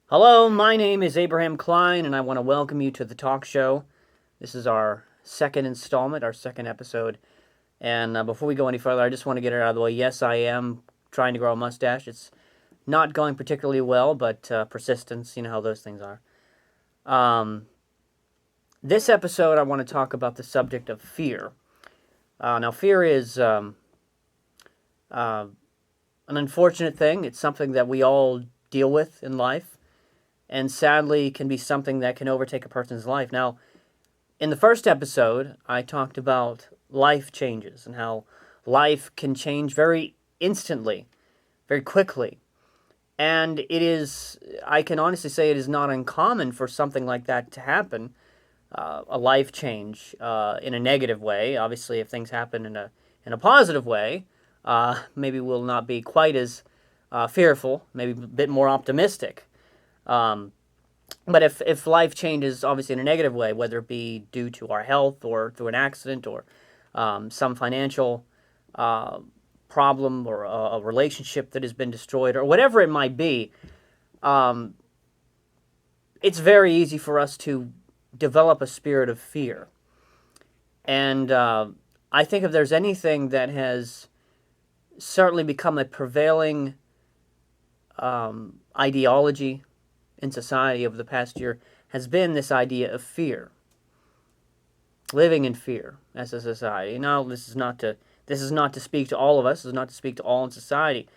Hello, my name is Abraham Klein, and I want to welcome you to the talk show. This is our second installment, our second episode. And before we go any further, I just want to get it out of the way. Yes, I am trying to grow a mustache. It's not going particularly well, but persistence, you know how those things are. Um, this episode, I want to talk about the subject of fear. Now, fear is uh, an unfortunate thing. It's something that we all deal with in life, and sadly can be something that can overtake a person's life. Now, in the first episode, I talked about life changes and how life can change very instantly, very quickly. And I can honestly say it is not uncommon for something like that to happen, a life change in a negative way. Obviously, if things happen in a positive way, maybe we'll not be quite as fearful, maybe a bit more optimistic. Um, but if life changes obviously in a negative way, whether it be due to our health or through an accident or some financial uh, problem or a relationship that has been destroyed or whatever it might be, um, it's very easy for us to develop a spirit of fear. And I think if there's anything that has certainly become a prevailing ideology in society over the past year has been this idea of fear, living in fear as a society. Now, this is not to speak to all of us. This is not to speak to all in society,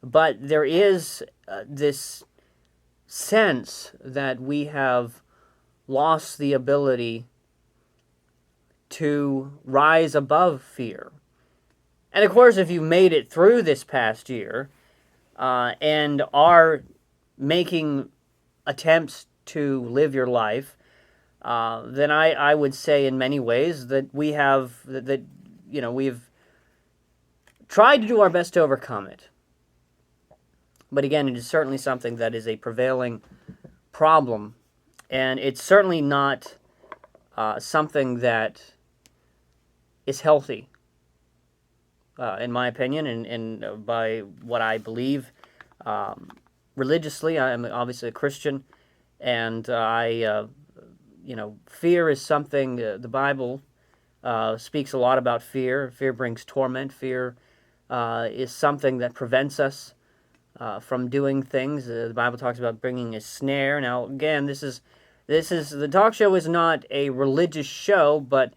but there is this sense that we have lost the ability to rise above fear. And of course, if you made it through this past year and are making attempts to live your life, then I would say in many ways that we've tried to do our best to overcome it. But again, it is certainly something that is a prevailing problem, and it's certainly not something that is healthy, in my opinion, and by what I believe religiously. I am obviously a Christian, and fear is something the Bible speaks a lot about fear. Fear brings torment. Fear is something that prevents us from doing things. The Bible talks about bringing a snare. Now, again, this is the talk show is not a religious show, but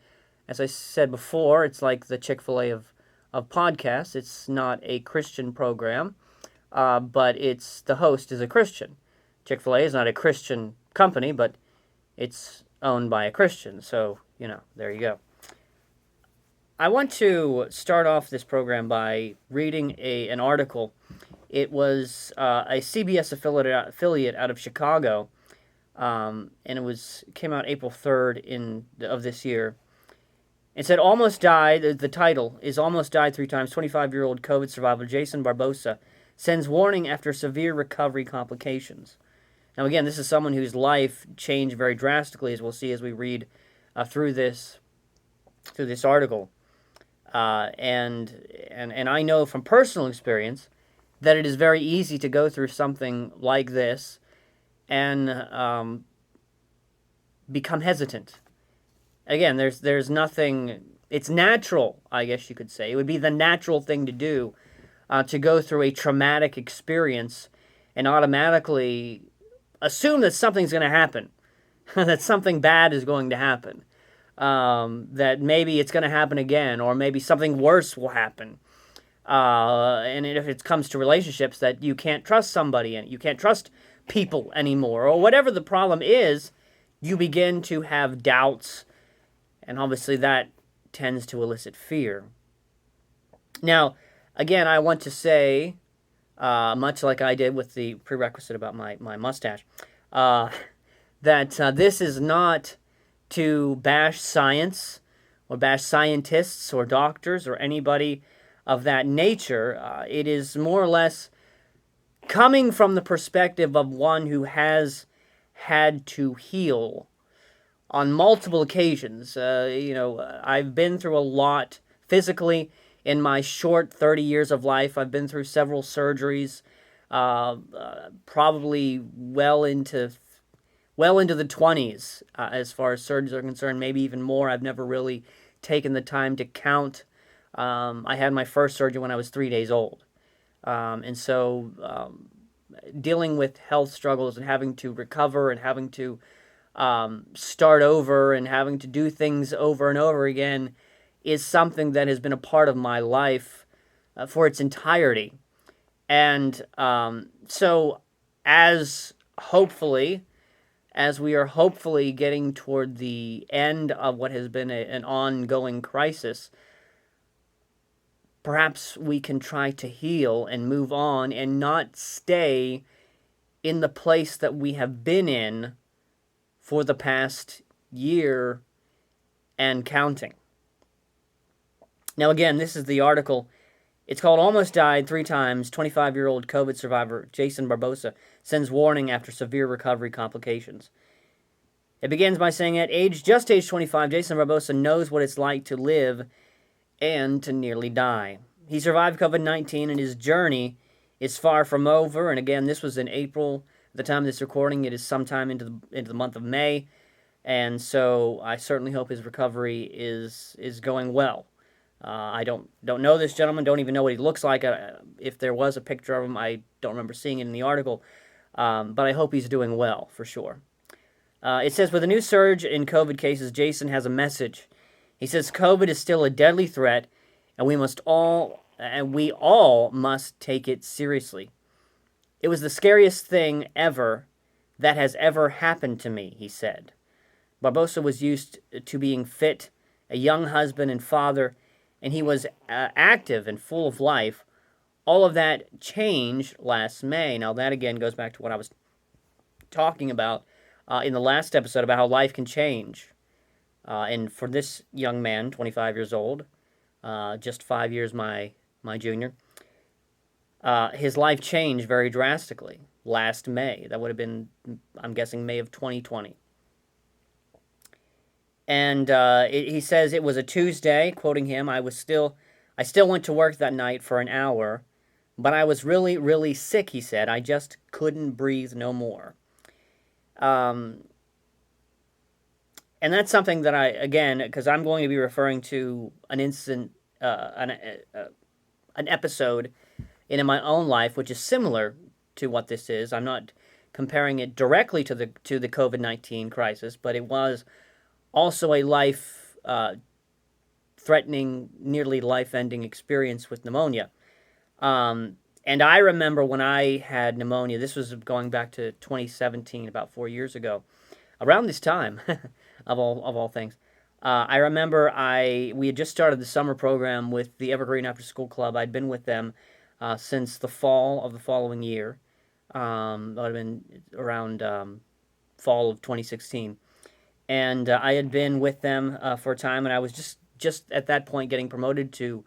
as I said before, it's like the Chick-fil-A of podcasts. It's not a Christian program, but the host is a Christian. Chick-fil-A is not a Christian company, but it's owned by a Christian. So, there you go. I want to start off this program by reading an article. It was a CBS affiliate out of Chicago, and came out April 3rd of this year. It said, almost died, the title is Almost Died Three Times, 25-year-old COVID survivor Jason Barbosa sends warning after severe recovery complications. Now, again, this is someone whose life changed very drastically, as we'll see as we read through this article. And I know from personal experience that it is very easy to go through something like this and become hesitant. Again, there's nothing. It's natural, I guess you could say. It would be the natural thing to do to go through a traumatic experience and automatically assume that something's going to happen, that something bad is going to happen, that maybe it's going to happen again, or maybe something worse will happen. And if it comes to relationships, that you can't trust somebody and you can't trust people anymore, or whatever the problem is, you begin to have doubts, and obviously that tends to elicit fear. Now, again, I want to say, much like I did with the prerequisite about my mustache, that this is not to bash science or bash scientists or doctors or anybody of that nature. It is more or less coming from the perspective of one who has had to heal on multiple occasions. I've been through a lot physically in my short 30 years of life. I've been through several surgeries. probably well into the 20s as far as surgeries are concerned, maybe even more. I've never really taken the time to count. I had my first surgery when I was 3 days old. And so dealing with health struggles and having to recover and having to start over and having to do things over and over again is something that has been a part of my life for its entirety. And so, as hopefully, as we are hopefully getting toward the end of what has been an ongoing crisis, perhaps we can try to heal and move on and not stay in the place that we have been in for the past year and counting. Now, again, this is the article. It's called Almost Died 3 Times. 25-year-old COVID survivor Jason Barbosa sends warning after severe recovery complications. It begins by saying at just age 25, Jason Barbosa knows what it's like to live and to nearly die. He survived COVID-19 and his journey is far from over. And again, this was in April. At the time of this recording, it is sometime into the month of May. And so I certainly hope his recovery is going well. I don't know this gentleman, don't even know what he looks like. If there was a picture of him, I don't remember seeing it in the article. But I hope he's doing well, for sure. It says, with a new surge in COVID cases, Jason has a message. He says, COVID is still a deadly threat, and we all must take it seriously. It was the scariest thing ever that has ever happened to me, he said. Barbosa was used to being fit, a young husband and father, and he was active and full of life. All of that changed last May. Now, that again goes back to what I was talking about in the last episode about how life can change. And for this young man, 25 years old, just 5 years my junior, his life changed very drastically last May. That would have been, I'm guessing, May of 2020. And he says it was a Tuesday, quoting him, I still went to work that night for an hour, but I was really, really sick, he said. I just couldn't breathe no more. And that's something that I, again, because I'm going to be referring to an incident, an episode in my own life, which is similar to what this is. I'm not comparing it directly to the COVID-19 crisis, but it was also a life-threatening, nearly life-ending experience with pneumonia. And I remember when I had pneumonia, this was going back to 2017, about 4 years ago, around this time, of all things. I remember we had just started the summer program with the Evergreen After School Club. I'd been with them since the fall of the following year. That would have been around fall of 2016. And I had been with them for a time, and I was just at that point getting promoted to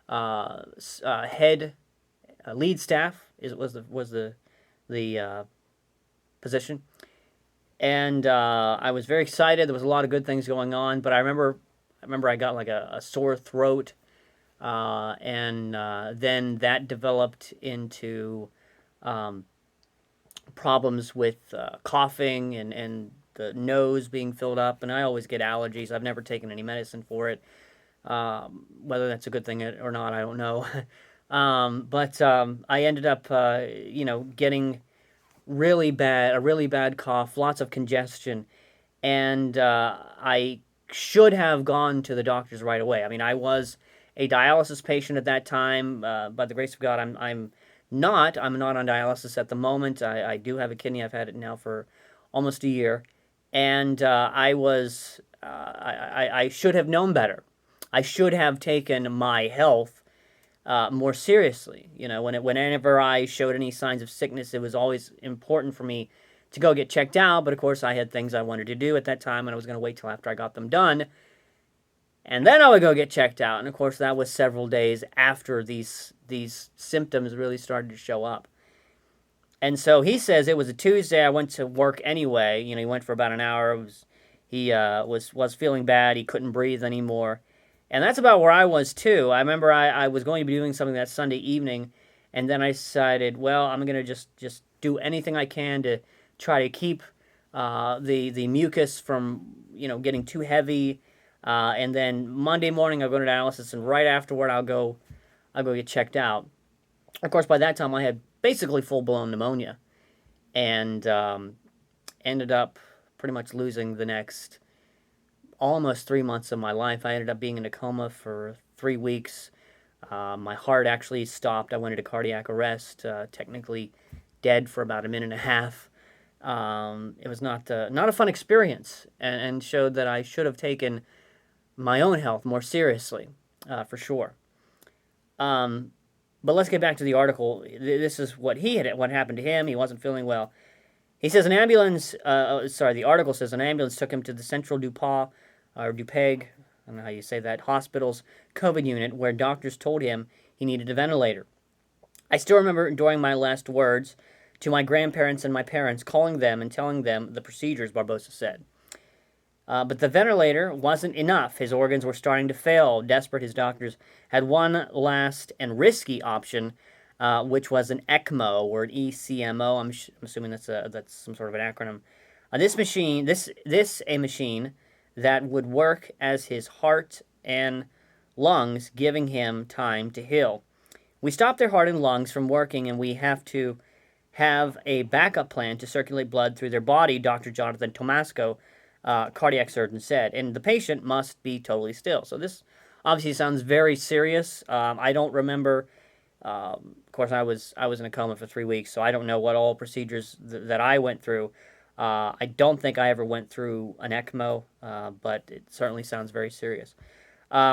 head lead staff. Was the position, and I was very excited. There was a lot of good things going on, but I remember I got like a sore throat, and then that developed into problems with coughing and the nose being filled up, and I always get allergies. I've never taken any medicine for it. Whether that's a good thing or not, I don't know. But I ended up, getting a really bad cough, lots of congestion, and I should have gone to the doctors right away. I mean, I was a dialysis patient at that time. By the grace of God, I'm not on dialysis at the moment. I do have a kidney. I've had it now for almost a year. And I should have known better. I should have taken my health more seriously. You know, whenever I showed any signs of sickness, it was always important for me to go get checked out. But of course, I had things I wanted to do at that time, and I was going to wait till after I got them done. And then I would go get checked out. And of course, that was several days after these symptoms really started to show up. And so he says it was a Tuesday. I went to work anyway. You know, he went for about an hour. He was feeling bad. He couldn't breathe anymore. And that's about where I was too. I remember I was going to be doing something that Sunday evening, And then I decided, well, I'm gonna just do anything I can to try to keep the mucus from getting too heavy. And then Monday morning I'll go to dialysis, and right afterward I'll go get checked out. Of course, by that time I had basically full blown pneumonia, and ended up pretty much losing the next almost 3 months of my life. I ended up being in a coma for 3 weeks. My heart actually stopped. I went into cardiac arrest, technically dead for about a minute and a half. It was not a fun experience, and showed that I should have taken my own health more seriously, for sure. Um, but let's get back to the article. This is what happened to him. He wasn't feeling well. He says an ambulance. The article says an ambulance took him to the Central DuPage, or DuPage, I don't know how you say that, hospital's COVID unit, where doctors told him he needed a ventilator. I still remember during my last words to my grandparents and my parents, calling them and telling them the procedures, Barbosa said. But the ventilator wasn't enough. His organs were starting to fail. Desperate, his doctors had one last and risky option, which was an ECMO, or an ECMO. I'm assuming that's some sort of an acronym. This machine that would work as his heart and lungs, giving him time to heal. We stopped their heart and lungs from working, and we have to have a backup plan to circulate blood through their body, Dr. Jonathan Tomasco, cardiac surgeon, said. And the patient must be totally still. So this obviously sounds very serious. I don't remember. Of course, I was in a coma for 3 weeks, so I don't know what all procedures that I went through. I don't think I ever went through an ECMO, but it certainly sounds very serious.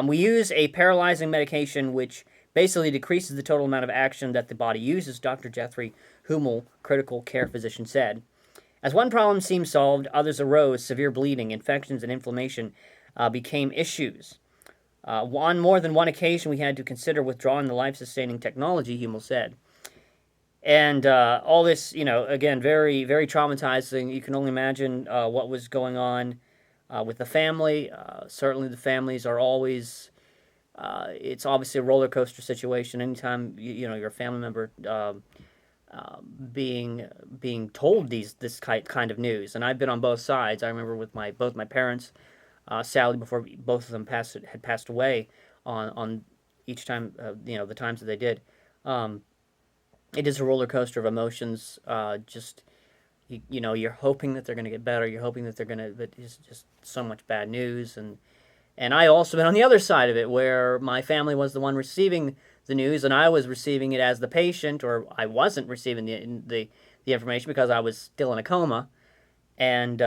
We use a paralyzing medication which basically decreases the total amount of action that the body uses, Dr. Jeffrey Hummel, critical care physician, said. As one problem seemed solved, others arose. Severe bleeding, infections, and inflammation became issues. On more than one occasion, we had to consider withdrawing the life-sustaining technology, Hummel said. And all this, again, very, very traumatizing. You can only imagine what was going on with the family. Certainly the families are always, it's obviously a roller coaster situation. Anytime, you're a family member being told this kind of news. And I've been on both sides. I remember with both my parents, sadly, before both of them had passed away on each time, the times that they did. It is a roller coaster of emotions. You're hoping that they're going to get better. You're hoping that but it's just so much bad news. And I also been on the other side of it, where my family was the one receiving the news, and I was receiving it as the patient, or I wasn't receiving the information because I was still in a coma. And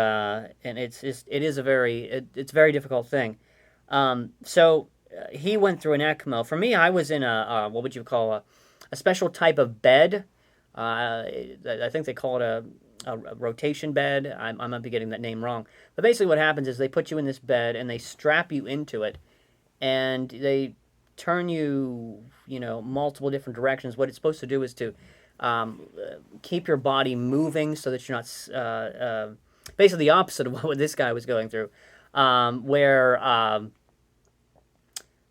it's a very difficult thing. So he went through an ECMO. For me, I was in what would you call a special type of bed. I think they call it a rotation bed. I might be getting that name wrong. But basically what happens is they put you in this bed and they strap you into it, and they turn you, multiple different directions. What it's supposed to do is to keep your body moving so that you're not, basically the opposite of what this guy was going through, where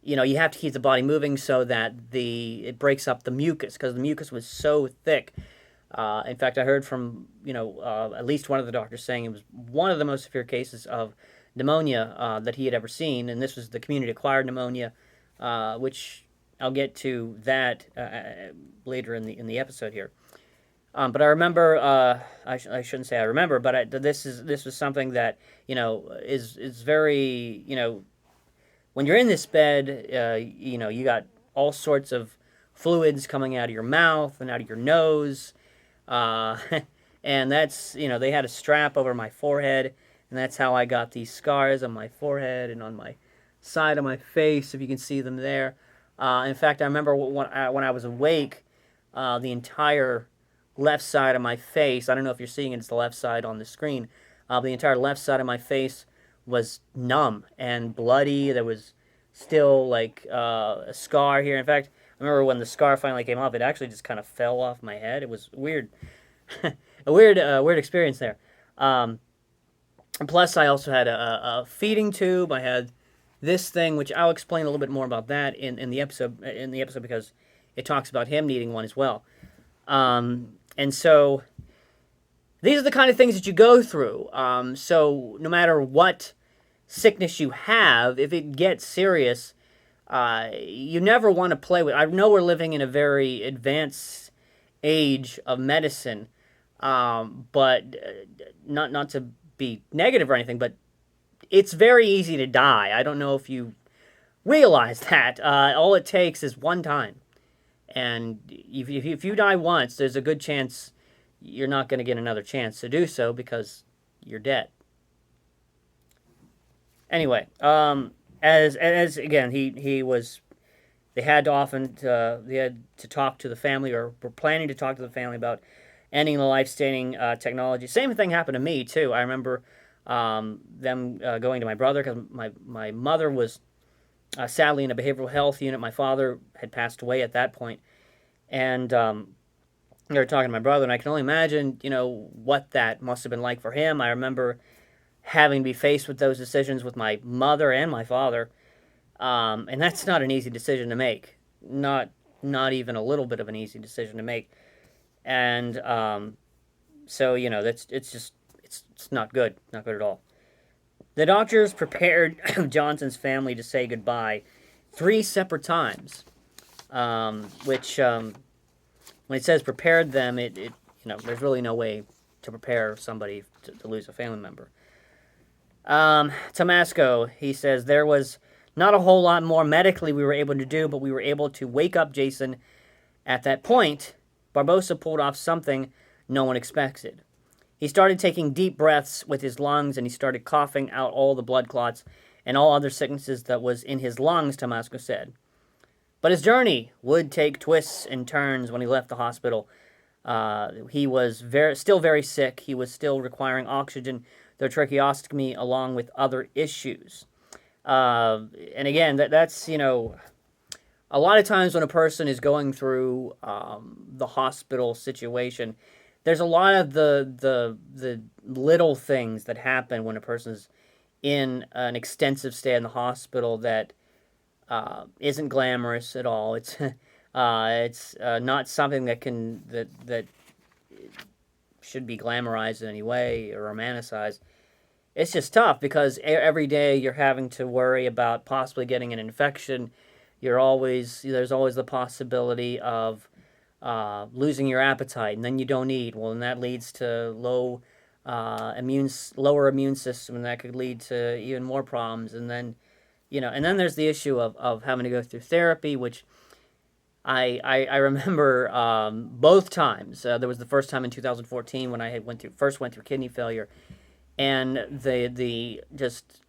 you have to keep the body moving so that it breaks up the mucus, because the mucus was so thick. In fact, I heard from at least one of the doctors saying it was one of the most severe cases of pneumonia that he had ever seen, and this was the community-acquired pneumonia, which I'll get to that later in the episode here. But I remember, I shouldn't say I remember, but this was something that is very when you're in this bed, you got all sorts of fluids coming out of your mouth and out of your nose, and that's they had a strap over my forehead, and that's how I got these scars on my forehead and on my side of my face, if you can see them there. In fact, I remember when I was awake, the entire left side of my face, I don't know if you're seeing it, it's the left side on the screen, the entire left side of my face was numb and bloody. There was still like a scar here. In fact, I remember when the scar finally came off, it actually just kind of fell off my head. It was weird. A weird experience there. And plus, I also had a feeding tube. I had this thing, which I'll explain a little bit more about that in the episode because it talks about him needing one as well. And so these are the kind of things that you go through. So no matter what sickness you have, if it gets serious, you never want to play with. I know we're living in a very advanced age of medicine, but not to be negative or anything, but it's very easy to die. I don't know if you realize that. All it takes is one time. And if you die once, there's a good chance you're not going to get another chance to do so because you're dead. Anyway, as again, he was. They had to talk to the family, or were planning to talk to the family about ending the life-sustaining technology. Same thing happened to me too. I remember them going to my brother because my mother was sadly in a behavioral health unit. My father had passed away at that point, and they were talking to my brother, and I can only imagine, what that must have been like for him. I remember having to be faced with those decisions with my mother and my father, and that's not an easy decision to make. Not even a little bit of an easy decision to make, and so it's not good, not good at all. The doctors prepared Johnson's family to say goodbye 3 separate times, which when it says prepared them, it there's really no way to prepare somebody to lose a family member. Tomasco, he says, there was not a whole lot more medically we were able to do, but we were able to wake up Jason at that point. Barbosa pulled off something no one expected. He started taking deep breaths with his lungs, and he started coughing out all the blood clots and all other sicknesses that was in his lungs, Tomasco said. But his journey would take twists and turns when he left the hospital. He was still very sick. He was still requiring oxygen, the tracheostomy, along with other issues. And again, that's, a lot of times when a person is going through the hospital situation, there's a lot of the little things that happen when a person's in an extensive stay in the hospital that isn't glamorous at all. It's not something that should be glamorized in any way or romanticized. It's just tough because every day you're having to worry about possibly getting an infection. There's always the possibility of losing your appetite, and then you don't eat. Well, and that leads to lower immune system, and that could lead to even more problems. And then, and then there's the issue of having to go through therapy, which I remember both times. There was the first time in 2014 when I first went through kidney failure, and the just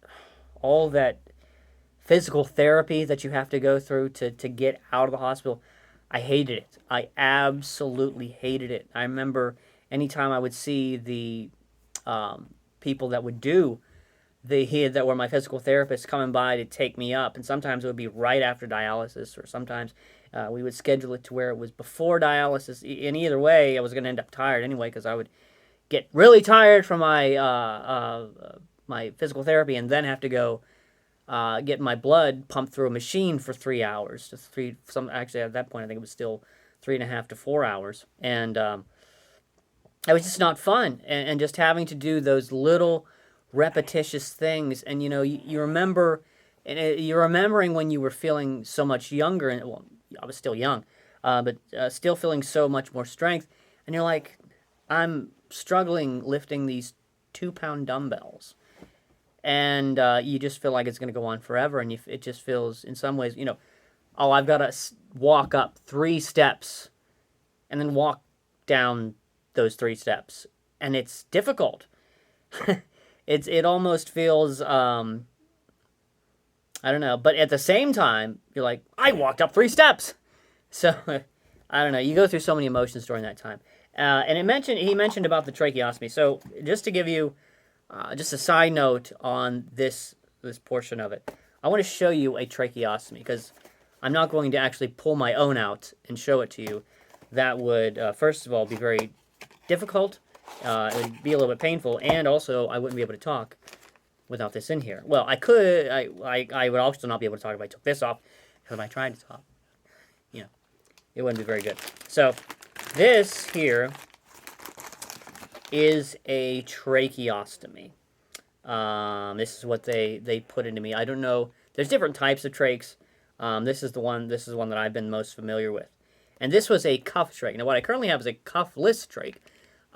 all that physical therapy that you have to go through to get out of the hospital. I hated it. I absolutely hated it. I remember anytime I would see the people that would do that were my physical therapists coming by to take me up, and sometimes it would be right after dialysis, or sometimes we would schedule it to where it was before dialysis. In either way, I was going to end up tired anyway because I would get really tired from my my physical therapy and then have to go get my blood pumped through a machine for 3 hours. Actually, at that point, I think it was still 3.5 to 4 hours. And it was just not fun. And just having to do those little repetitious things. And, you remember, and you're remembering when you were feeling so much younger. And, well, I was still young, but still feeling so much more strength. And you're like, I'm struggling lifting these 2-pound dumbbells. And you just feel like it's going to go on forever, and it just feels, in some ways, I've got to walk up 3 steps and then walk down those 3 steps, and it's difficult. It almost feels, I don't know, but at the same time, you're like, I walked up 3 steps! So, I don't know, you go through so many emotions during that time. And he mentioned about the tracheostomy, so just to give you just a side note on this portion of it. I want to show you a tracheostomy because I'm not going to actually pull my own out and show it to you. That would, first of all, be very difficult. It would be a little bit painful, and also I wouldn't be able to talk without this in here. Well, I could. I would also not be able to talk if I took this off, because if I tried to talk, it wouldn't be very good. So this here is a tracheostomy. This is what they put into me. I don't know. There's different types of trachs. This is the one that I've been most familiar with. And this was a cuff trach. Now what I currently have is a cuffless trach.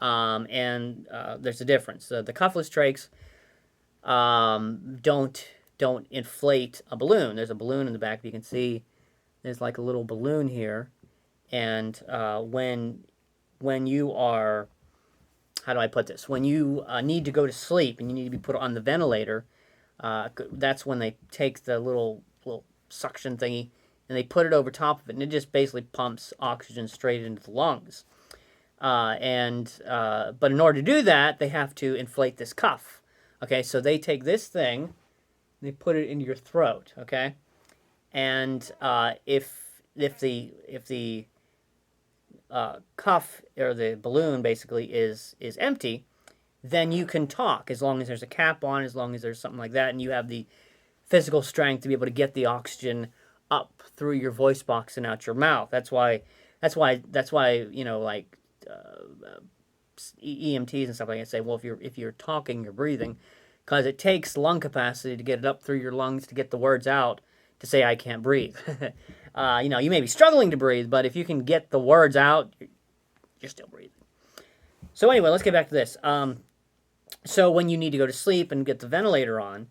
And there's a difference. The cuffless trachs don't inflate a balloon. There's a balloon in the back. You can see there's like a little balloon here. And when you are, how do I put this? When you need to go to sleep and you need to be put on the ventilator, that's when they take the little suction thingy and they put it over top of it, and it just basically pumps oxygen straight into the lungs. But in order to do that, they have to inflate this cuff. Okay, so they take this thing, they put it into your throat. Okay, and if the cuff or the balloon basically is empty, then you can talk as long as there's a cap on, as long as there's something like that, and you have the physical strength to be able to get the oxygen up through your voice box and out your mouth. That's why you know, like EMTs and stuff like that say, well, if you're talking, you're breathing, because it takes lung capacity to get it up through your lungs to get the words out to say I can't breathe. You know, you may be struggling to breathe, but if you can get the words out, you're still breathing. So anyway, let's get back to this. So when you need to go to sleep and get the ventilator on,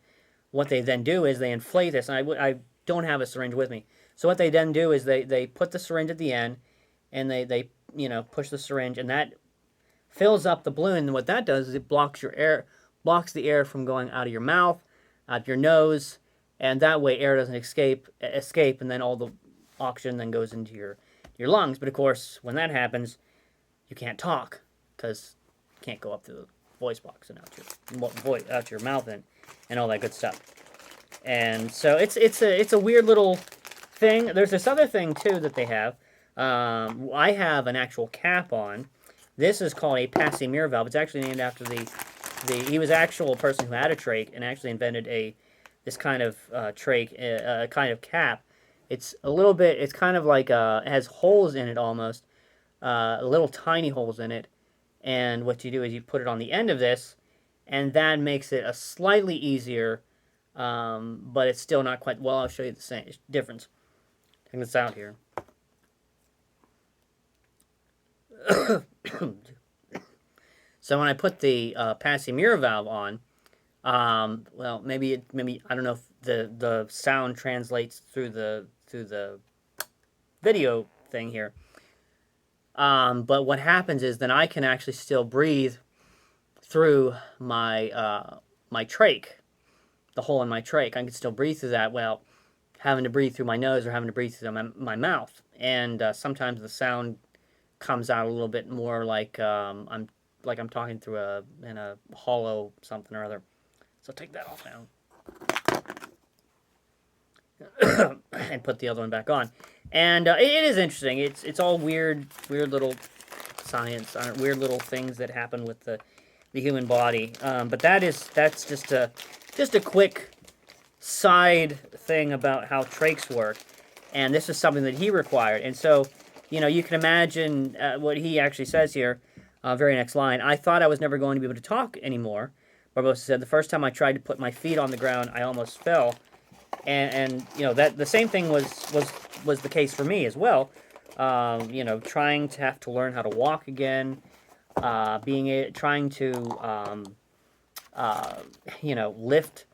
what they then do is they inflate this. And I don't have a syringe with me. So what they then do is they put the syringe at the end, and they you know, push the syringe, and that fills up the balloon. And what that does is it blocks the air from going out of your mouth, out your nose, and that way air doesn't escape, and then all the oxygen then goes into your lungs. But of course, when that happens, you can't talk because you can't go up to the voice box and out your mouth and all that good stuff. And so it's a weird little thing. There's this other thing too that they have. I have an actual cap on. This is called a Passy-Muir valve. It's actually named after he was an actual person who had a trach and actually invented this kind of trach, kind of cap. It's a little bit. It's kind of like it has holes in it almost, little tiny holes in it. And what you do is you put it on the end of this, and that makes it a slightly easier, but it's still not quite. Well, I'll show you the same difference. Check this out here. So when I put the Passy-Muir valve on, well, maybe I don't know if the sound translates through the video thing here. But what happens is then I can actually still breathe through my my trach, the hole in my trach. I can still breathe through that without having to breathe through my nose or having to breathe through my mouth. And sometimes the sound comes out a little bit more like I'm talking through in a hollow something or other. So take that off now. And put the other one back on. And it is interesting. It's all weird little science, weird little things that happen with the human body. But that's just a quick side thing about how trachs work. And this is something that he required. And so, you know, you can imagine what he actually says here. Very next line. I thought I was never going to be able to talk anymore. Barbosa said, the first time I tried to put my feet on the ground, I almost fell. And you know, that the same thing was the case for me as well. You know, trying to have to learn how to walk again, trying to you know, lift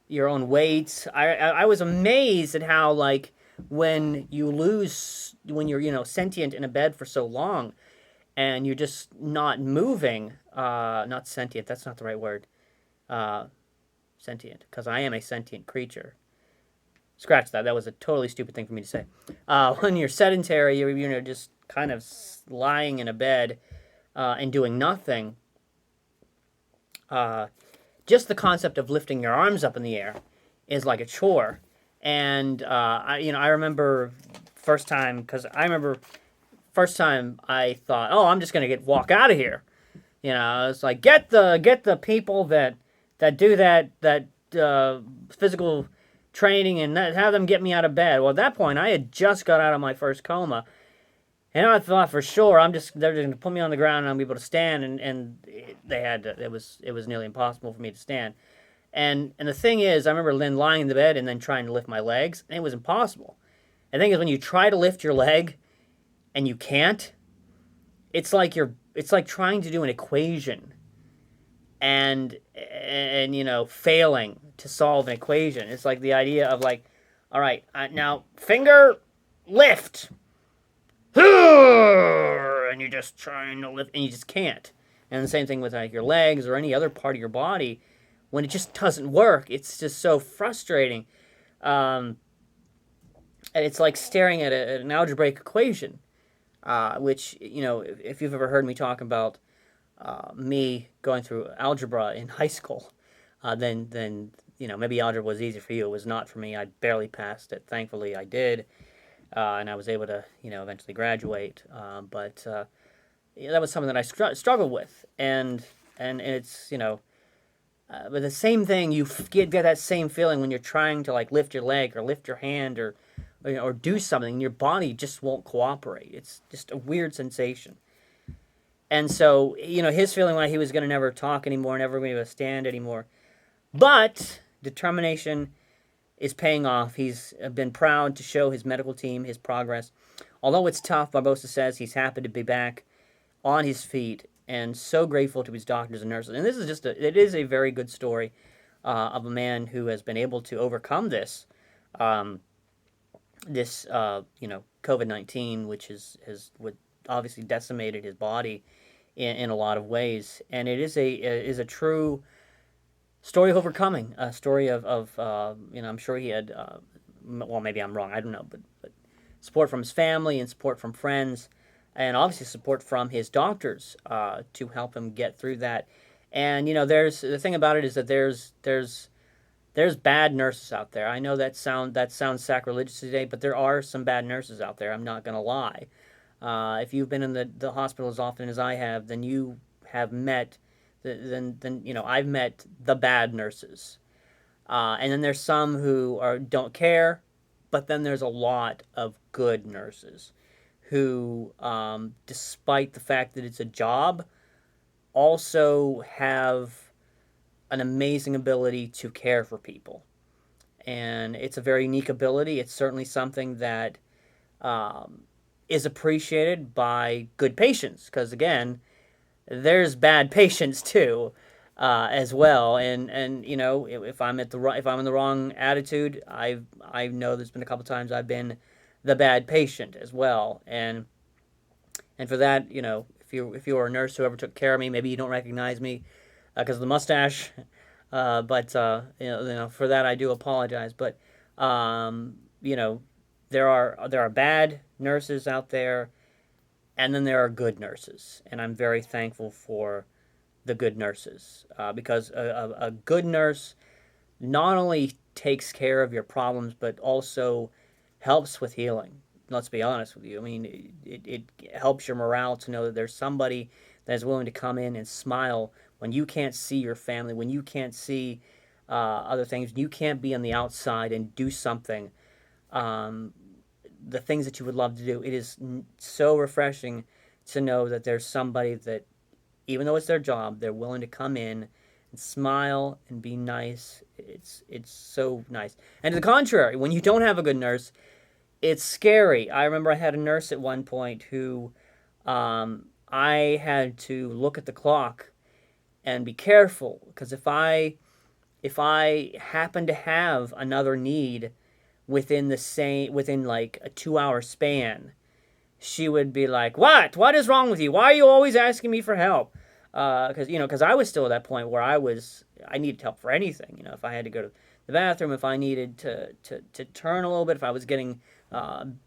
your own weights. I was amazed at how, like, when you're, you know, sentient in a bed for so long, and you're just not moving. Not sentient. That's not the right word. Sentient, because I am a sentient creature. Scratch that. That was a totally stupid thing for me to say. When you're sedentary, you're, you know, just kind of lying in a bed and doing nothing. Just the concept of lifting your arms up in the air is like a chore. And I remember first time I thought, oh, I'm just gonna walk out of here. You know, it's like get the people that do that physical training and have them get me out of bed. Well, at that point, I had just got out of my first coma, And I thought for sure they're going to put me on the ground and I'll be able to stand, and it was nearly impossible for me to stand. And the thing is, I remember Lynn lying in the bed and then trying to lift my legs, and it was impossible. The thing is, when you try to lift your leg and you can't, it's like trying to do an equation and failing to solve an equation. It's like the idea of like, all right, now finger lift, and you're just trying to lift and you just can't. And the same thing with like your legs or any other part of your body. When it just doesn't work, it's just so frustrating. And it's like staring at an algebraic equation, which, if you've ever heard me talk about me going through algebra in high school, then maybe algebra was easy for you. It was not for me. I barely passed it. Thankfully, I did, and I was able to, eventually graduate. But that was something that I struggled with, and it's, but the same thing, you get that same feeling when you're trying to like lift your leg or lift your hand or do something, and your body just won't cooperate. It's just a weird sensation. And so, his feeling like he was going to never talk anymore, never going to stand anymore. But determination is paying off. He's been proud to show his medical team his progress. Although it's tough, Barbosa says he's happy to be back on his feet and so grateful to his doctors and nurses. And this is it is a very good story of a man who has been able to overcome this, COVID-19, which has obviously decimated his body in a lot of ways. And it is a true story of overcoming, a story of I'm sure he had, well, maybe I'm wrong, I don't know, but support from his family and support from friends, and obviously support from his doctors to help him get through that. And there's the thing about it is that there's bad nurses out there. I know that sounds sacrilegious today, but there are some bad nurses out there. I'm not gonna lie. If you've been in the hospital as often as I have, then you have met I've met the bad nurses, and then there's some who don't care, but then there's a lot of good nurses who, despite the fact that it's a job, also have an amazing ability to care for people. And it's a very unique ability. It's certainly something that is appreciated by good patients, because, again, there's bad patients too, as well. And if I'm in the wrong attitude, I know there's been a couple times I've been the bad patient as well. And for that, if you were a nurse who ever took care of me, maybe you don't recognize me because of the mustache. But for that I do apologize. But there are bad nurses out there, and then there are good nurses, and I'm very thankful for the good nurses, because a good nurse not only takes care of your problems, but also helps with healing. Let's be honest with you. I mean, it helps your morale to know that there's somebody that is willing to come in and smile when you can't see your family, when you can't see other things, you can't be on the outside and do something. The things that you would love to do. It is so refreshing to know that there's somebody that, even though it's their job, they're willing to come in and smile and be nice. It's so nice. And to the contrary, when you don't have a good nurse, it's scary. I remember I had a nurse at one point who I had to look at the clock and be careful, because if I happen to have another need within like a 2-hour span, she would be like, what is wrong with you? Why are you always asking me for help? Because I was still at that point where I needed help for anything. If I had to go to the bathroom, if I needed to turn a little bit, if I was getting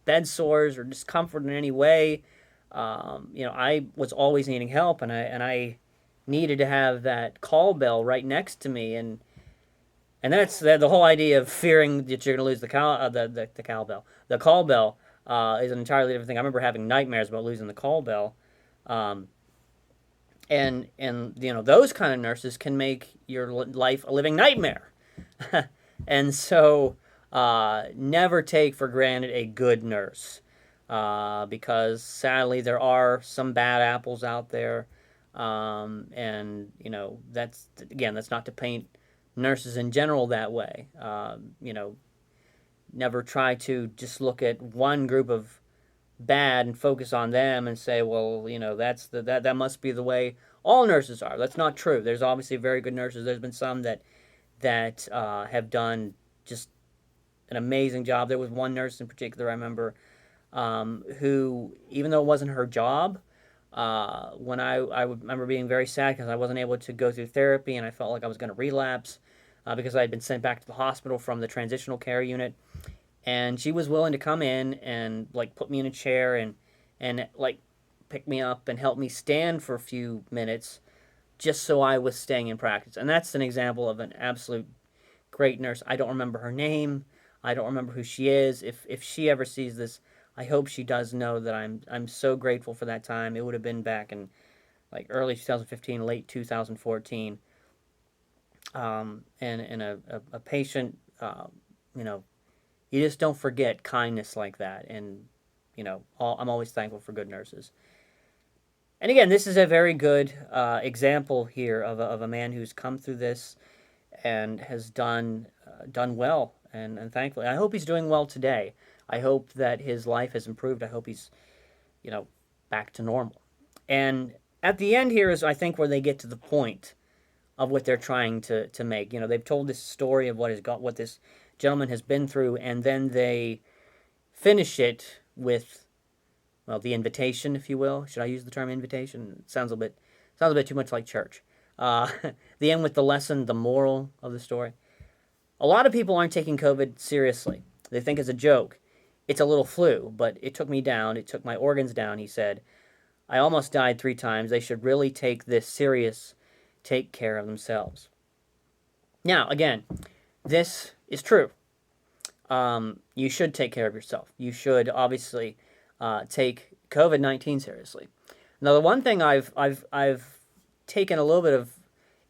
bed sores or discomfort in any way, I was always needing help, and I needed to have that call bell right next to me. And that's the whole idea of fearing that you're going to lose the cowbell. The call bell is an entirely different thing. I remember having nightmares about losing the call bell. And those kind of nurses can make your life a living nightmare. And so never take for granted a good nurse. because sadly there are some bad apples out there. And, that's not to paint nurses in general that way. Never try to just look at one group of bad and focus on them and say, well, that must be the way all nurses are. That's not true. There's obviously very good nurses. There's been some that have done just an amazing job. There was one nurse in particular I remember, who, even though it wasn't her job, when I would remember being very sad because I wasn't able to go through therapy and I felt like I was going to relapse, because I had been sent back to the hospital from the transitional care unit, and she was willing to come in and like put me in a chair and like pick me up and help me stand for a few minutes just so I was staying in practice. And that's an example of an absolute great nurse. I don't remember her name. I don't remember who she is. If she ever sees this, I hope she does know that I'm so grateful for that time. It would have been back in like early 2015, late 2014. And a patient, you know, you just don't forget kindness like that. And, I'm always thankful for good nurses. And again, this is a very good example here of a man who's come through this and has done well. And thankfully, I hope he's doing well today. I hope that his life has improved. I hope he's, back to normal. And at the end here is, I think, where they get to the point of what they're trying to make. They've told this story of what this gentleman has been through, and then they finish it with, well, the invitation, if you will. Should I use the term invitation? It sounds a bit too much like church. The end with the lesson, the moral of the story. A lot of people aren't taking COVID seriously. They think it's a joke. It's a little flu, but it took me down. It took my organs down, he said. I almost died 3 times. They should really take this serious, take care of themselves. Now, again, this is true. You should take care of yourself. You should obviously take COVID-19 seriously. Now, the one thing I've taken a little bit of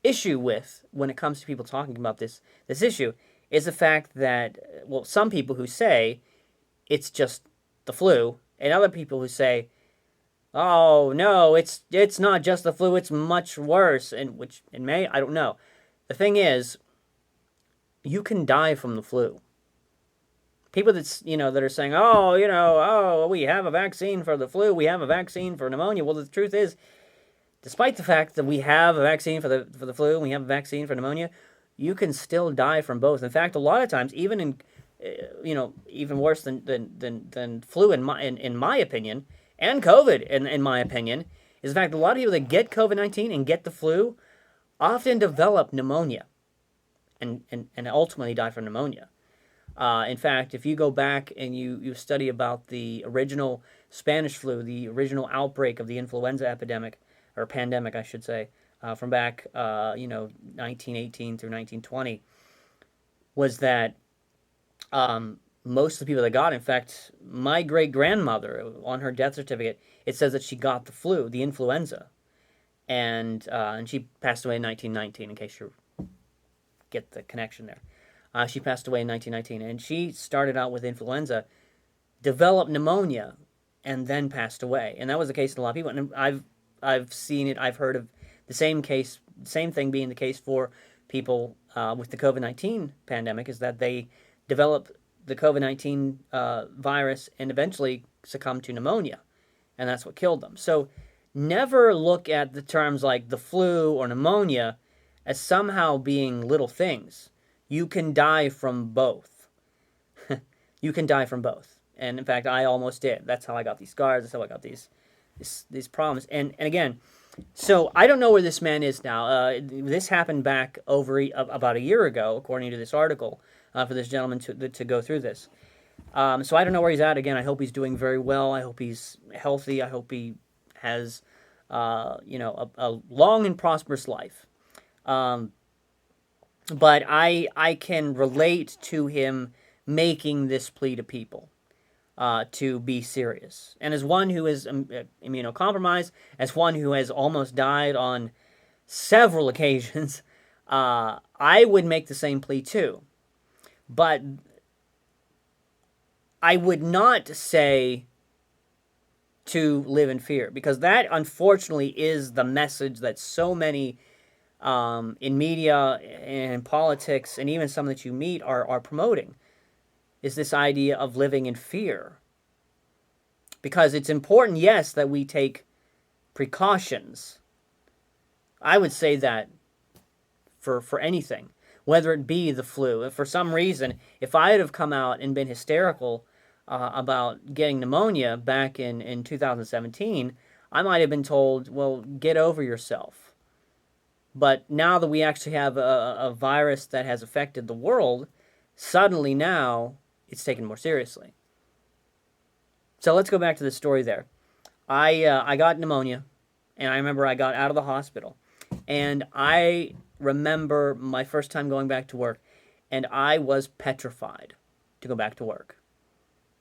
issue with when it comes to people talking about this issue is the fact that, well, some people who say it's just the flu, and other people who say, oh no, it's not just the flu, it's much worse, and which in May, I don't know. The thing is, you can die from the flu. People that are saying, oh, we have a vaccine for the flu, we have a vaccine for pneumonia. Well, the truth is, despite the fact that we have a vaccine for the flu and we have a vaccine for pneumonia, you can still die from both. In fact, a lot of times, even even worse than flu in my opinion, and COVID in my opinion, is the fact that a lot of people that get COVID-19 and get the flu often develop pneumonia, and ultimately die from pneumonia. In fact, if you go back and you study about the original Spanish flu, the original outbreak of the influenza epidemic, or pandemic, I should say, from back, 1918 through 1920, was that most of the people that got it, in fact, my great-grandmother, on her death certificate, it says that she got the flu, the influenza, and she passed away in 1919, in case you get the connection there. She passed away in 1919, and she started out with influenza, developed pneumonia, and then passed away. And that was the case in a lot of people. And I've seen it. I've heard of the same thing being the case for people with the COVID-19 pandemic, is that they develop the COVID-19 virus and eventually succumb to pneumonia, and that's what killed them. So never look at the terms like the flu or pneumonia as somehow being little things. You can die from both. You can die from both. And in fact, I almost did. That's how I got these scars. That's how I got these problems. And again, so I don't know where this man is now. This happened back about a year ago, according to this article, for this gentleman to go through this. So I don't know where he's at. Again, I hope he's doing very well. I hope he's healthy. I hope he has, a long and prosperous life. But I can relate to him making this plea to people to be serious. And as one who is immunocompromised, as one who has almost died on several occasions, I would make the same plea too. But I would not say to live in fear, because that unfortunately is the message that so many in media and in politics and even some that you meet are promoting, is this idea of living in fear. Because it's important, yes, that we take precautions. I would say that for anything, whether it be the flu. If for some reason, if I had have come out and been hysterical about getting pneumonia back in 2017, I might have been told, well, get over yourself. But now that we actually have a virus that has affected the world, suddenly now it's taken more seriously. So let's go back to the story there. I got pneumonia, and I remember I got out of the hospital. And I remember my first time going back to work, and I was petrified to go back to work.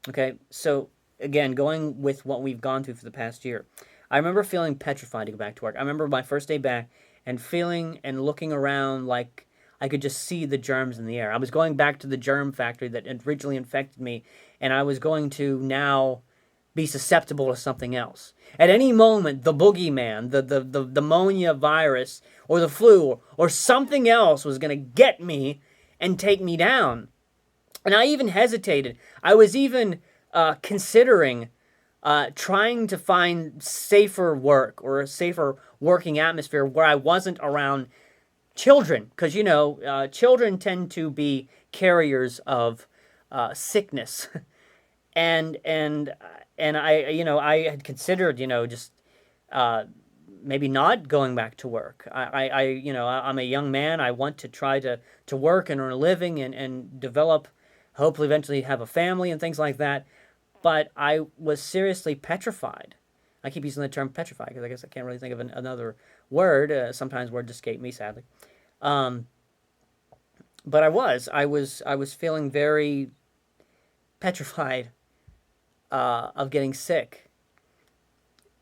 Okay, so again, going with what we've gone through for the past year, I remember feeling petrified to go back to work. I remember my first day back and feeling and looking around like I could just see the germs in the air. I was going back to the germ factory that originally infected me, and I was going to now be susceptible to something else. At any moment, the boogeyman, the pneumonia virus, or the flu, or something else was going to get me and take me down. And I even hesitated. I was even considering trying to find safer work or a safer working atmosphere where I wasn't around children. Because, children tend to be carriers of sickness. and I had considered, just maybe not going back to work. I'm a young man. I want to try to work and earn a living and develop, hopefully eventually have a family and things like that. But I was seriously petrified. I keep using the term petrified because I guess I can't really think of another word. Sometimes words escape me, sadly. But I was feeling very petrified of getting sick.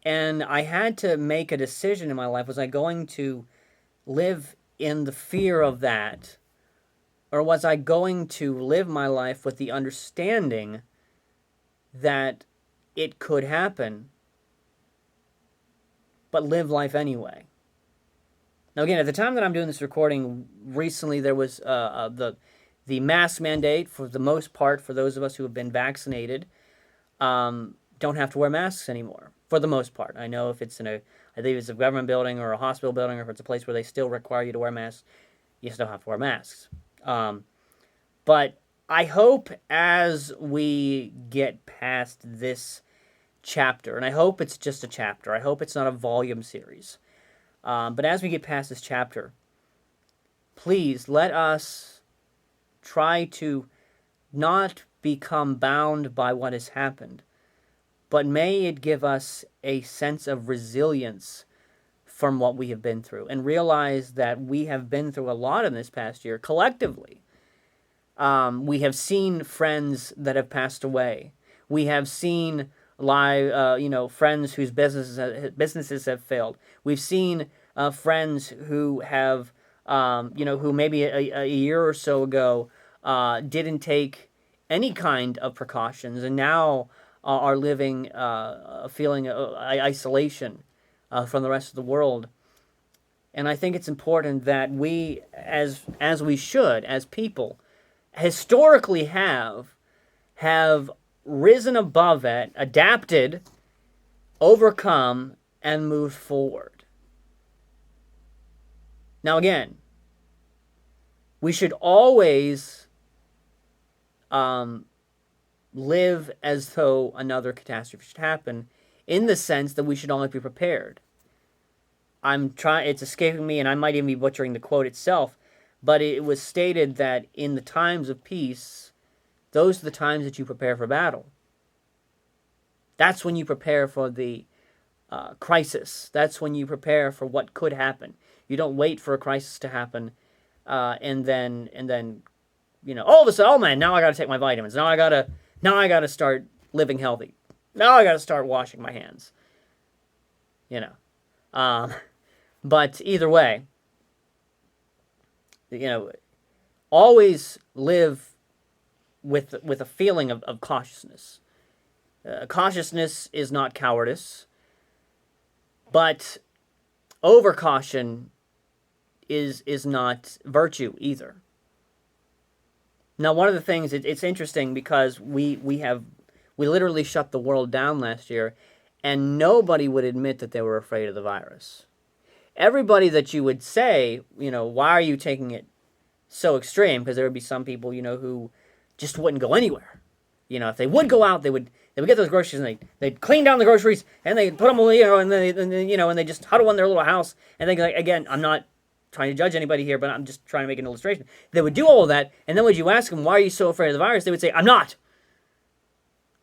And I had to make a decision in my life. Was I going to live in the fear of that? Or was I going to live my life with the understanding that it could happen, but live life anyway? Now, again, at the time that I'm doing this recording, recently there was the mask mandate, for the most part, for those of us who have been vaccinated, don't have to wear masks anymore, for the most part. I know if it's I think it's a government building or a hospital building, or if it's a place where they still require you to wear masks, you still have to wear masks. But I hope as we get past this chapter, and I hope it's just a chapter, I hope it's not a volume series, but as we get past this chapter, please let us try to not become bound by what has happened, but may it give us a sense of resilience from what we have been through, and realize that we have been through a lot in this past year collectively. We have seen friends that have passed away. We have seen friends whose businesses have failed. We've seen friends who have, who maybe a year or so ago didn't take any kind of precautions, and now are living a feeling of isolation from the rest of the world. And I think it's important that we, as we should, as people, historically have risen above it, adapted, overcome, and moved forward. Now again, we should always live as though another catastrophe should happen, in the sense that we should always be prepared. It's escaping me, and I might even be butchering the quote itself, but it was stated that in the times of peace, those are the times that you prepare for battle. That's when you prepare for the crisis. That's when you prepare for what could happen. You don't wait for a crisis to happen, and then all of a sudden, oh man, now I got to take my vitamins. Now I got to start living healthy. Now I got to start washing my hands. But either way, always live with a feeling of cautiousness. Cautiousness is not cowardice, but overcaution is not virtue either. Now, one of the things, it's interesting because we literally shut the world down last year, and nobody would admit that they were afraid of the virus. Everybody that you would say, why are you taking it so extreme? Because there would be some people, who just wouldn't go anywhere. If they would go out, they would get those groceries and they'd clean down the groceries and they'd put them, and they just huddle in their little house. And they, again, I'm not trying to judge anybody here, but I'm just trying to make an illustration. They would do all of that, and then when you ask them, why are you so afraid of the virus? They would say, I'm not.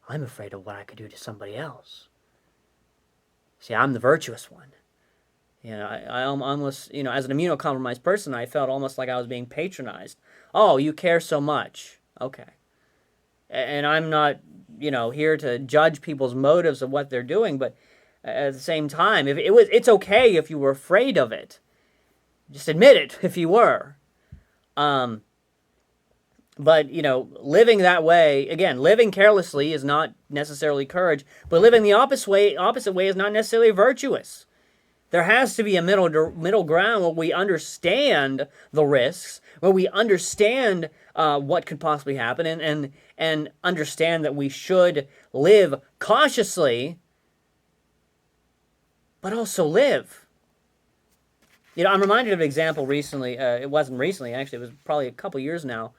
I'm afraid of what I could do to somebody else. See, I'm the virtuous one. I almost, as an immunocompromised person, I felt almost like I was being patronized. Oh, you care so much. Okay. And I'm not, here to judge people's motives of what they're doing, but at the same time, it's okay if you were afraid of it. Just admit it if you were. But, living that way, again, living carelessly is not necessarily courage, but living the opposite way is not necessarily virtuous. There has to be a middle ground where we understand the risks, where we understand what could possibly happen, and understand that we should live cautiously, but also live. I'm reminded of an example recently. It wasn't recently, actually. It was probably a couple years now.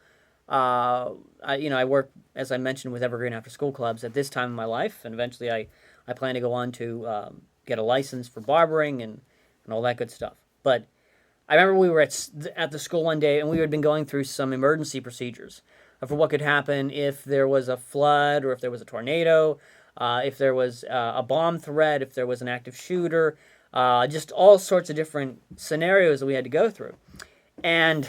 I work, as I mentioned, with Evergreen After School Clubs at this time in my life, and eventually I plan to go on to get a license for barbering and all that good stuff. But I remember we were at the school one day, and we had been going through some emergency procedures for what could happen if there was a flood or if there was a tornado, if there was a bomb threat, if there was an active shooter, just all sorts of different scenarios that we had to go through. And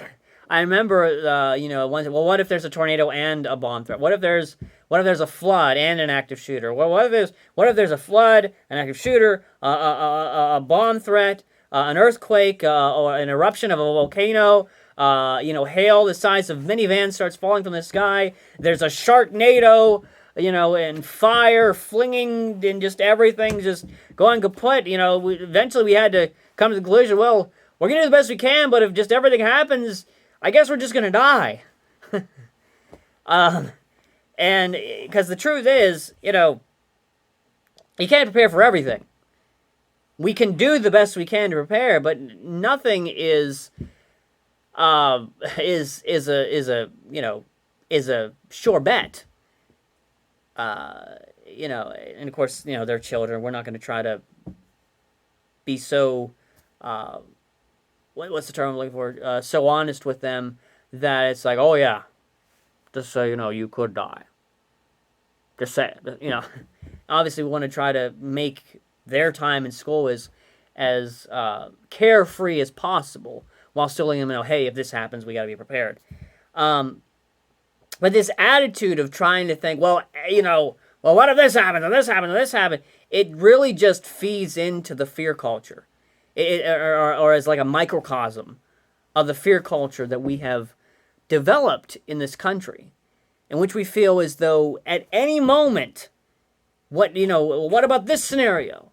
I remember, what if there's a tornado and a bomb threat? What if there's a flood and an active shooter? What if there's a flood, an active shooter, a bomb threat, an earthquake, or an eruption of a volcano? Hail the size of minivans starts falling from the sky. There's a sharknado, and fire flinging, and just everything just going kaput. Eventually we had to come to the conclusion, well, we're going to do the best we can, but if just everything happens, I guess we're just going to die. And because the truth is, you can't prepare for everything. We can do the best we can to prepare, but nothing is a sure bet. And of course, they're children. We're not going to try to be so, what's the term I'm looking for? So honest with them that it's like, oh yeah, just so you know, you could die. Just say, obviously we want to try to make their time in school as carefree as possible, while still letting them know, hey, if this happens, we got to be prepared. But this attitude of trying to think, well, what if this happens, and this happens, and this happens, it really just feeds into the fear culture. Or as like a microcosm of the fear culture that we have developed in this country, in which we feel as though at any moment, what about this scenario?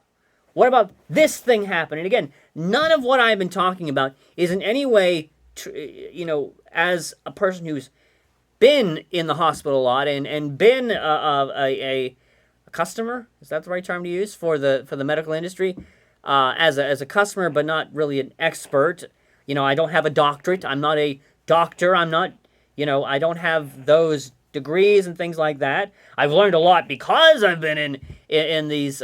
What about this thing happening? And again, none of what I've been talking about is in any way, as a person who's been in the hospital a lot and been a customer, is that the right term to use for the medical industry? As a customer, but not really an expert. I don't have a doctorate. I'm not a doctor. I'm not, I don't have those degrees and things like that. I've learned a lot because I've been in these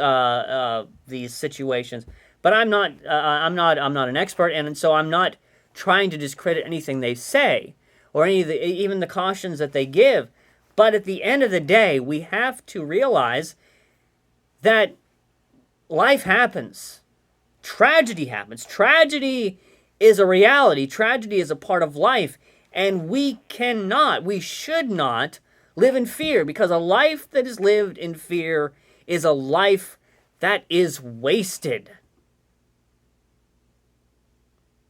situations. But I'm not an expert, and so I'm not trying to discredit anything they say or even the cautions that they give. But at the end of the day, we have to realize that life happens. Tragedy happens. Tragedy is a reality. Tragedy is a part of life. And we should not live in fear, because a life that is lived in fear is a life that is wasted.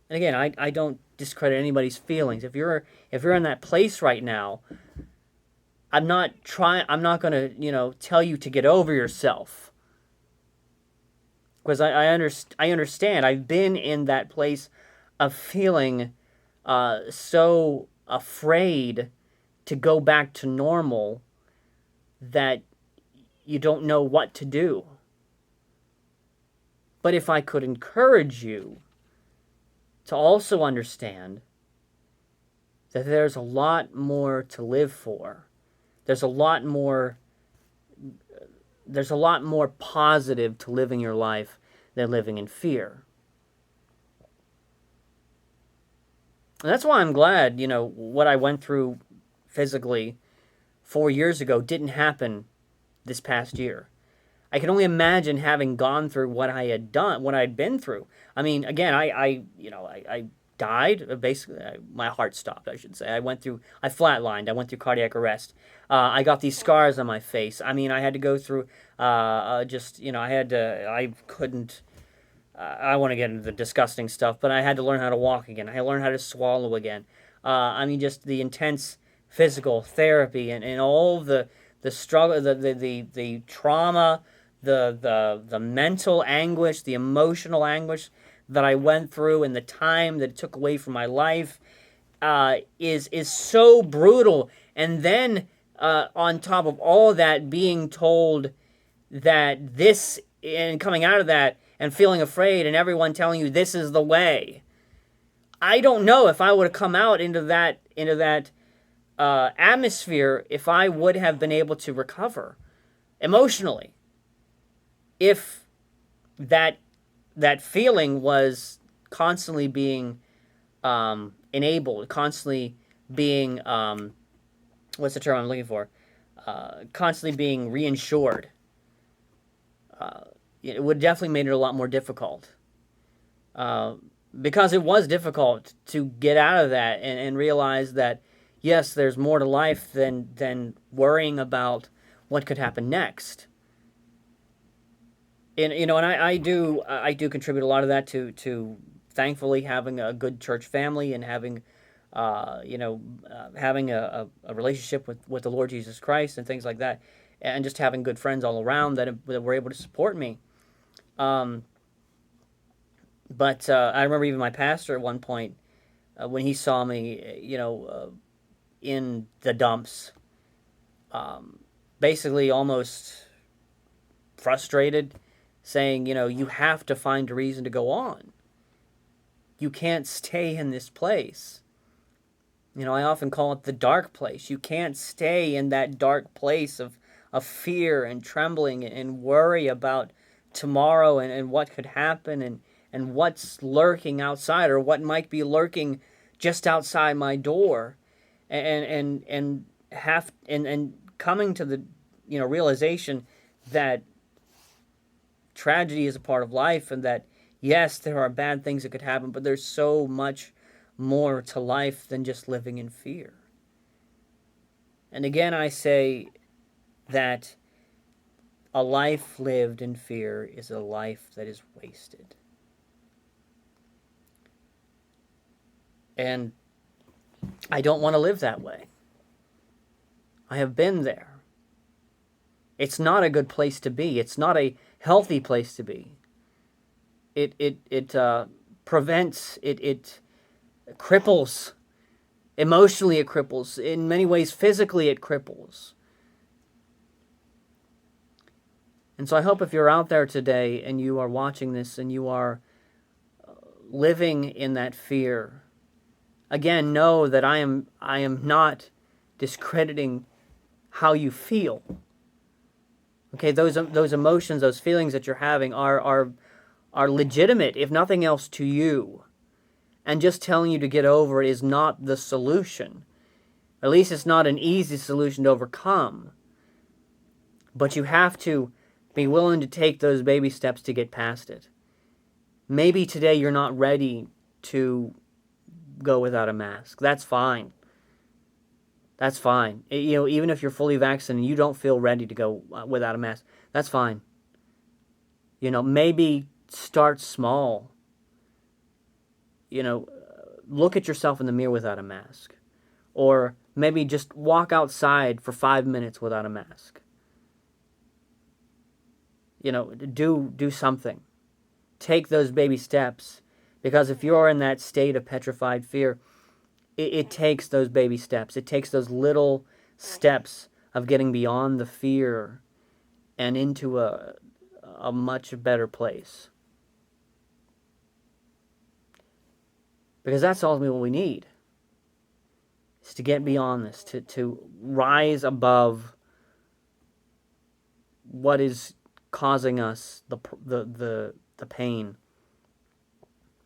And again, I don't discredit anybody's feelings. If you're in that place right now, I'm not going to, tell you to get over yourself. Because I understand. I've been in that place of feeling so afraid to go back to normal that you don't know what to do. But if I could encourage you to also understand that there's a lot more to live for. There's a lot more positive to living your life than living in fear. And that's why I'm glad, what I went through physically 4 years ago didn't happen this past year. I can only imagine having gone through what I had done, what I'd been through. I mean, again, I died. Basically, my heart stopped, I should say. I flatlined. I went through cardiac arrest. I got these scars on my face. I mean, I had to go through, I couldn't, I want to get into the disgusting stuff, but I had to learn how to walk again. I had to learn how to swallow again. Just the intense physical therapy and all the struggle, the trauma, the mental anguish, the emotional anguish that I went through, and the time that it took away from my life is so brutal. And then on top of all that, being told that this, and coming out of that and feeling afraid, and everyone telling you this is the way. I don't know if I would have come out into that atmosphere, if I would have been able to recover emotionally, if that feeling was constantly being enabled, constantly being what's the term I'm looking for? Constantly being reinsured. It would definitely made it a lot more difficult. Because it was difficult to get out of that and realize that, yes, there's more to life than worrying about what could happen next. And I do contribute a lot of that to thankfully having a good church family and having having a relationship with the Lord Jesus Christ and things like that, and just having good friends all around that were able to support me. But I remember even my pastor at one point, when he saw me, in the dumps, basically almost frustrated, saying, you have to find a reason to go on. You can't stay in this place. I often call it the dark place. You can't stay in that dark place of fear and trembling and worry about tomorrow and what could happen and what's lurking outside, or what might be lurking just outside my door, and coming to the realization that tragedy is a part of life, and that yes, there are bad things that could happen, but there's so much more to life than just living in fear. And again, I say that a life lived in fear is a life that is wasted. And I don't want to live that way. I have been there. It's not a good place to be. It's not a healthy place to be. It prevents, it cripples. Emotionally it cripples. In many ways, physically it cripples. And so I hope if you're out there today and you are watching this and you are living in that fear, again, know that I am not discrediting how you feel. Okay, those emotions, those feelings that you're having are legitimate, if nothing else, to you. And just telling you to get over it is not the solution. At least it's not an easy solution to overcome. But you have to be willing to take those baby steps to get past it. Maybe today you're not ready to go without a mask. That's fine. That's fine. Even if you're fully vaccinated and you don't feel ready to go without a mask, that's fine. Maybe start small. Look at yourself in the mirror without a mask. Or maybe just walk outside for 5 minutes without a mask. Do something. Take those baby steps. Because if you're in that state of petrified fear, it takes those baby steps. It takes those little steps of getting beyond the fear and into a much better place. Because that's ultimately what we need. Is to get beyond this, to rise above what is causing us the pain,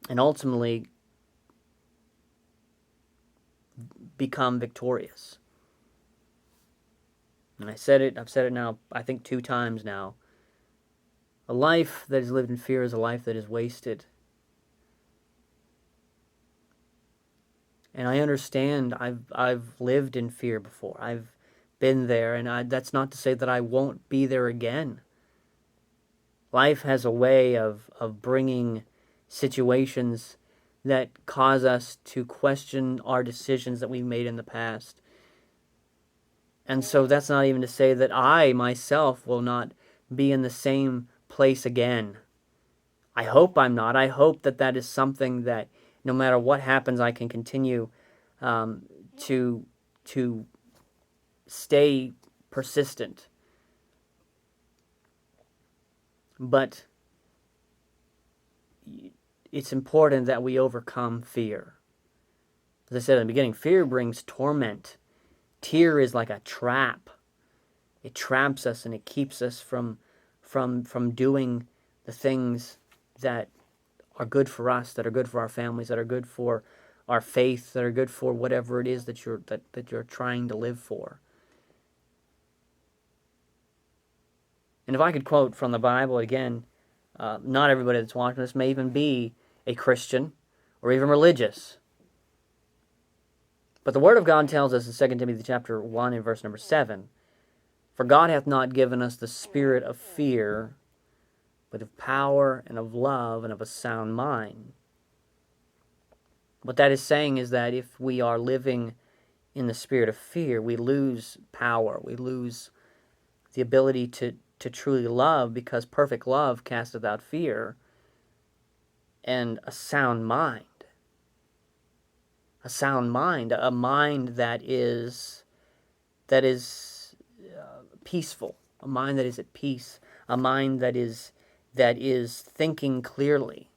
and ultimately become victorious. And I've said it now, I think 2 times now. A life that is lived in fear is a life that is wasted. And I understand, I've lived in fear before. I've been there, and that's not to say that I won't be there again. Life has a way of bringing situations that cause us to question our decisions that we've made in the past. And so that's not even to say that I, myself, will not be in the same place again. I hope I'm not. I hope that is something that no matter what happens, I can continue to stay persistent. But it's important that we overcome fear. As I said in the beginning, fear brings torment. Fear is like a trap. It traps us and it keeps us from doing the things that are good for us, that are good for our families, that are good for our faith, that are good for whatever it is that you're trying to live for. And if I could quote from the Bible again, not everybody that's watching this may even be a Christian or even religious. But the Word of God tells us in 2 Timothy chapter 1 and verse number 7, "For God hath not given us the spirit of fear, but of power and of love and of a sound mind." What that is saying is that if we are living in the spirit of fear, we lose power. We lose the ability to truly love, because perfect love casteth out fear, and a sound mind. A sound mind, a mind that is peaceful, a mind that is at peace, a mind that is thinking clearly.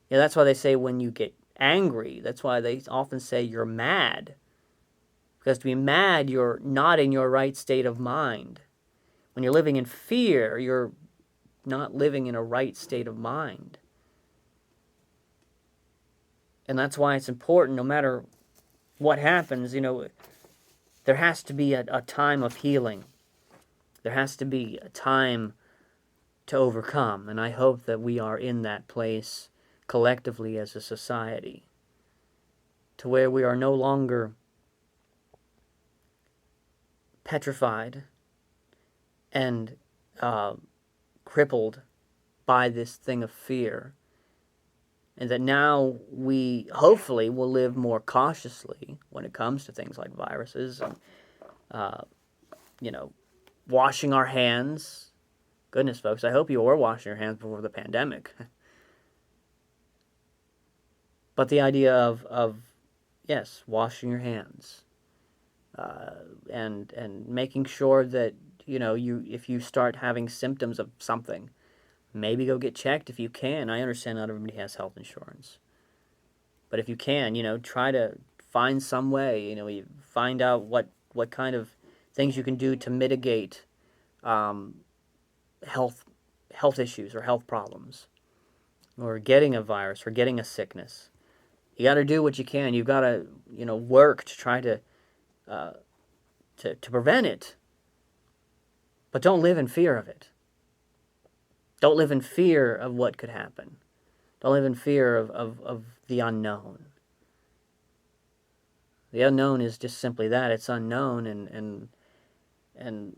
That's why they say when you get angry, that's why they often say you're mad. Because to be mad, you're not in your right state of mind. When you're living in fear, you're not living in a right state of mind. And that's why it's important, no matter what happens, there has to be a time of healing. There has to be a time to overcome. And I hope that we are in that place collectively as a society, to where we are no longer petrified and crippled by this thing of fear, and that now we hopefully will live more cautiously when it comes to things like viruses and washing our hands. Goodness, folks, I hope you were washing your hands before the pandemic. But the idea of yes, washing your hands, and making sure that if you start having symptoms of something, maybe go get checked if you can. I understand not everybody has health insurance, but if you can, try to find some way. You find out what kind of things you can do to mitigate health issues or health problems, or getting a virus or getting a sickness. You got to do what you can. You've got to work to try to prevent it. But don't live in fear of it. Don't live in fear of what could happen. Don't live in fear of the unknown. The unknown is just simply that. It's unknown, and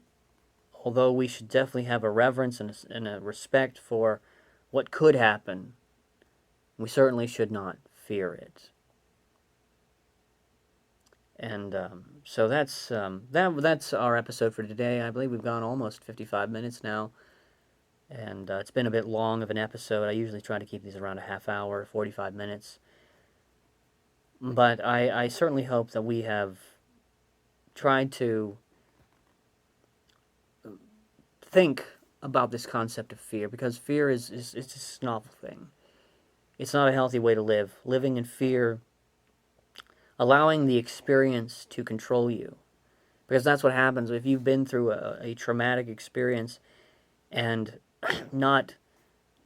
although we should definitely have a reverence and a respect for what could happen, we certainly should not fear it. And so that's our episode for today. I believe we've gone almost 55 minutes now, and it's been a bit long of an episode. I usually try to keep these around a half hour, 45 minutes. But I certainly hope that we have tried to think about this concept of fear, because fear is it's just an awful thing. It's not a healthy way to live. Living in fear, allowing the experience to control you, because that's what happens if you've been through a traumatic experience and not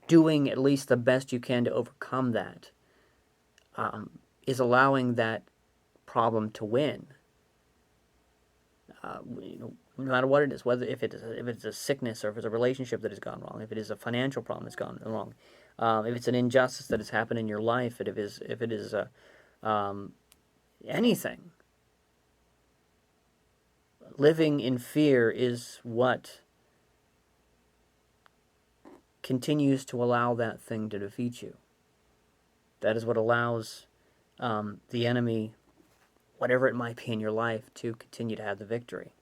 doing at least the best you can to overcome that, is allowing that problem to win. No matter what it is, whether if it's a sickness, or if it's a relationship that has gone wrong, if it is a financial problem that's gone wrong, if it's an injustice that has happened in your life, if it is anything, living in fear is what continues to allow that thing to defeat you. That is what allows the enemy, whatever it might be in your life, to continue to have the victory.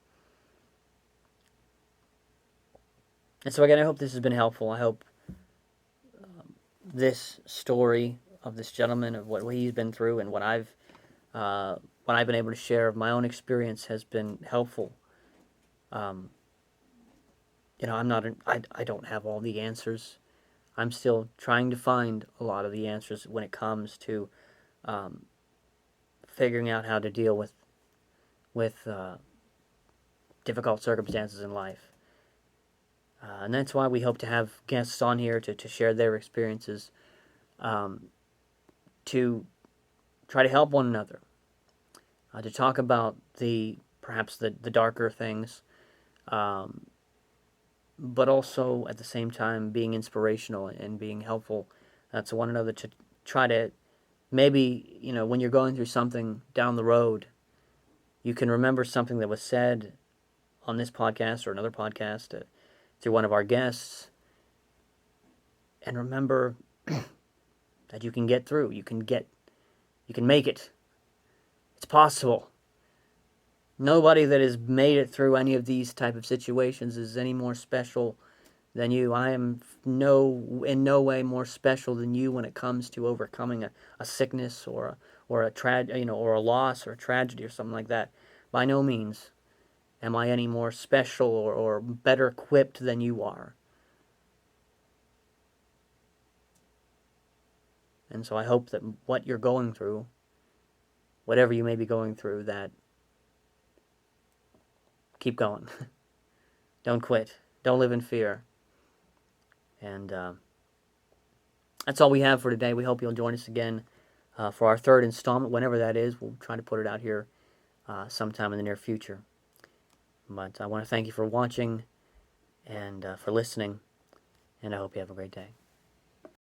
And so again, I hope this has been helpful. I hope this story of this gentleman, of what he's been through, and what I've been able to share of my own experience has been helpful. I don't have all the answers. I'm still trying to find a lot of the answers when it comes to figuring out how to deal with difficult circumstances in life. And that's why we hope to have guests on here to share their experiences, to try to help one another, to talk about perhaps the darker things, but also at the same time being inspirational and being helpful to one another, to try to maybe, when you're going through something down the road, you can remember something that was said on this podcast or another podcast through one of our guests, and remember that you can get through. You can make it. It's possible. Nobody that has made it through any of these type of situations is any more special than you. I am in no way more special than you when it comes to overcoming a sickness or a loss or a tragedy or something like that. By no means am I any more special or better equipped than you are. And so I hope that what you're going through, whatever you may be going through, that keep going. Don't quit. Don't live in fear. And that's all we have for today. We hope you'll join us again for our third installment, whenever that is. We'll try to put it out here sometime in the near future. But I want to thank you for watching and for listening, and I hope you have a great day.